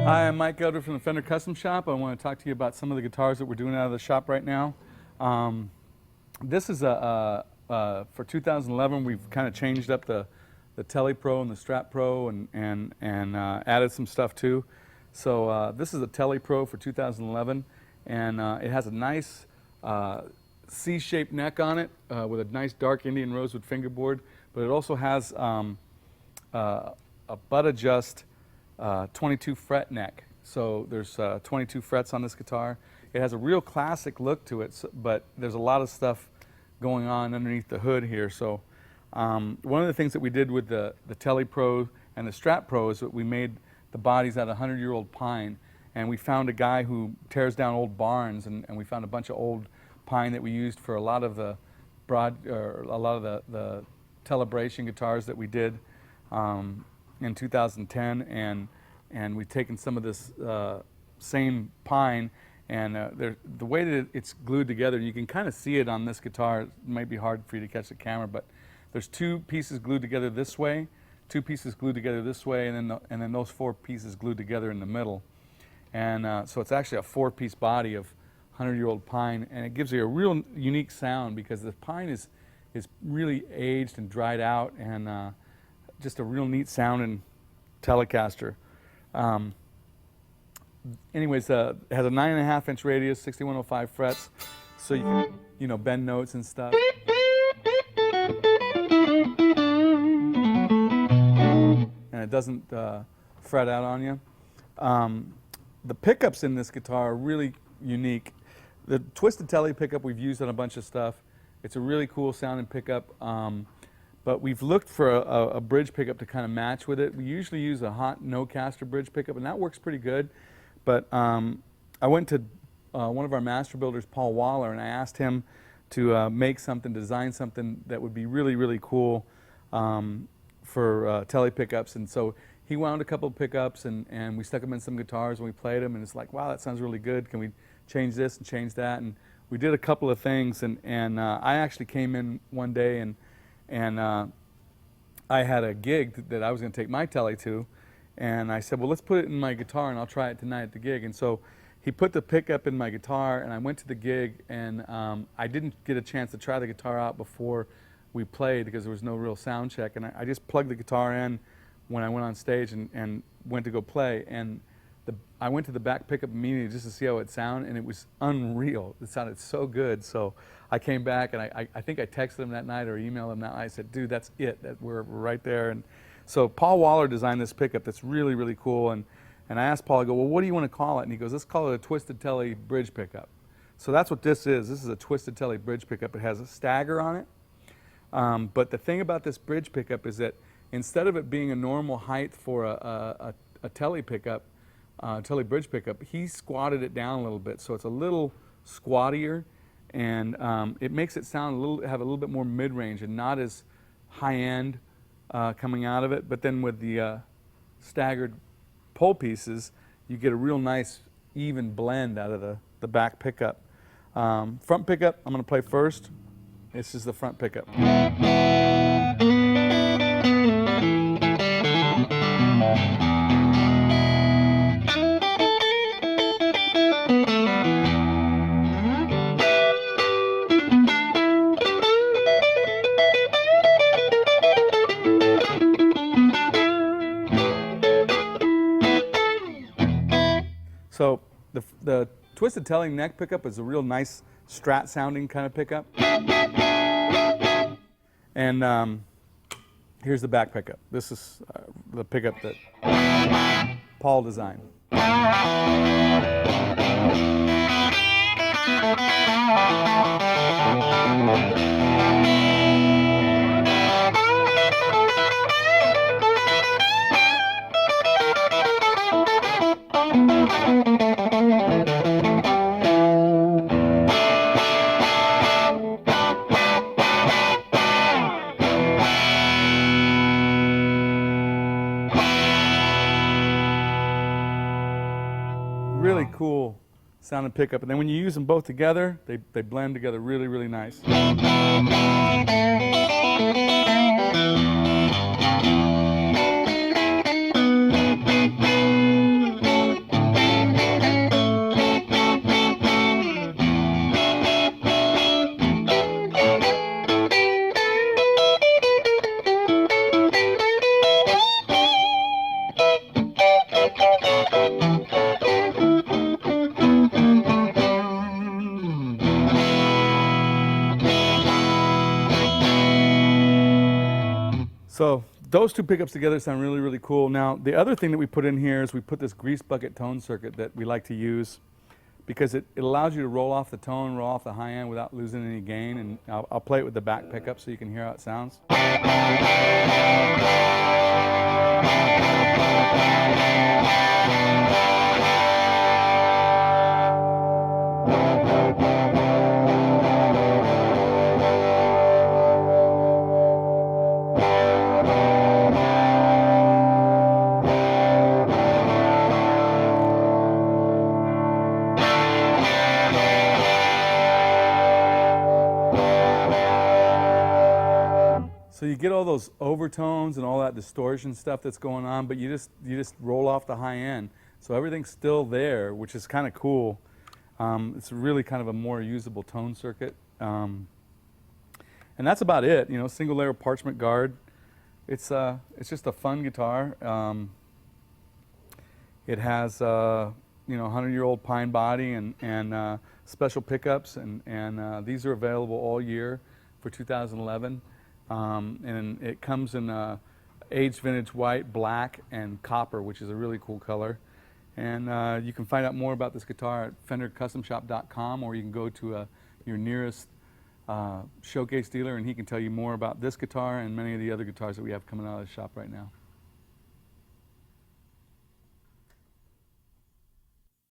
Hi, I'm Mike Eldred from the Fender Custom Shop. I want to talk to you about some of the guitars that we're doing out of the shop right now. This is for 2011. We've kind of changed up the Tele Pro and the Strat Pro and added some stuff too. So this is a Tele Pro for 2011, and it has a nice C-shaped neck on it with a nice dark Indian rosewood fingerboard, but it also has a butt adjust 22 fret neck. So there's 22 frets on this guitar. It has a real classic look to it, but there's a lot of stuff going on underneath the hood here. So one of the things that we did with the Tele Pro and the Strat Pro is that we made the bodies out of 100-year-old pine, and we found a guy who tears down old barns, and we found a bunch of old pine that we used for a lot of the the Telebration guitars that we did in 2010, and we've taken some of this same pine, and the way that it's glued together, you can kind of see it on this guitar. It might be hard for you to catch the camera, but there's two pieces glued together this way, two pieces glued together this way, and then those four pieces glued together in the middle. And so it's actually a four-piece body of 100-year-old pine, and it gives you a real unique sound because the pine is really aged and dried out, and just a real neat sounding Telecaster. Anyways, it has a 9.5-inch radius, 6105 frets, so you can, bend notes and stuff. And it doesn't fret out on you. The pickups in this guitar are really unique. The Twisted Tele pickup we've used on a bunch of stuff. It's a really cool sounding pickup, but we've looked for a bridge pickup to kind of match with it. We usually use a hot no-caster bridge pickup, and that works pretty good. But I went to one of our master builders, Paul Waller, and I asked him to make something, design something that would be really, really cool for Tele pickups. And so he wound a couple of pickups, and we stuck them in some guitars, and we played them, and it's like, wow, that sounds really good. Can we change this and change that? And we did a couple of things, and I actually came in one day, and I had a gig that I was going to take my Tele to, and I said, well, let's put it in my guitar, and I'll try it tonight at the gig. And so he put the pickup in my guitar, and I went to the gig, and I didn't get a chance to try the guitar out before we played because there was no real sound check, and I just plugged the guitar in when I went on stage and went to go play, and I went to the back pickup immediately just to see how it sounded, and it was unreal. It sounded so good. So I came back, and I think I texted him that night or emailed him that night. I said, dude, that's it. We're right there. And so Paul Waller designed this pickup that's really, really cool. And I asked Paul, I go, well, what do you want to call it? And he goes, let's call it a Twisted Tele bridge pickup. So that's what this is. This is a Twisted Tele bridge pickup. It has a stagger on it. But the thing about this bridge pickup is that instead of it being a normal height for a Tele pickup, Tele bridge pickup, he squatted it down a little bit, so it's a little squattier, and it makes it sound have a little bit more mid-range and not as high-end coming out of it. But then with the staggered pole pieces, you get a real nice even blend out of the back pickup. Front pickup, I'm going to play first. This is the front pickup. So the Twisted Tele neck pickup is a real nice Strat sounding kind of pickup. And here's the back pickup. This is the pickup that Paul designed. Really cool sounding pickup, and then when you use them both together, they blend together really, really nice. those two pickups together sound really, really cool. Now, the other thing that we put in here is we put this grease bucket tone circuit that we like to use because it allows you to roll off the tone, roll off the high end without losing any gain. And I'll play it with the back pickup so you can hear how it sounds. So you get all those overtones and all that distortion stuff that's going on, but you just roll off the high end. So everything's still there, which is kind of cool. It's really kind of a more usable tone circuit. And that's about it, you know, single layer parchment guard. It's just a fun guitar. It has, you know, 100-year-old pine body and special pickups, and these are available all year for 2011. And it comes in aged vintage white, black, and copper, which is a really cool color. And you can find out more about this guitar at FenderCustomShop.com, or you can go to your nearest showcase dealer, and he can tell you more about this guitar and many of the other guitars that we have coming out of the shop right now.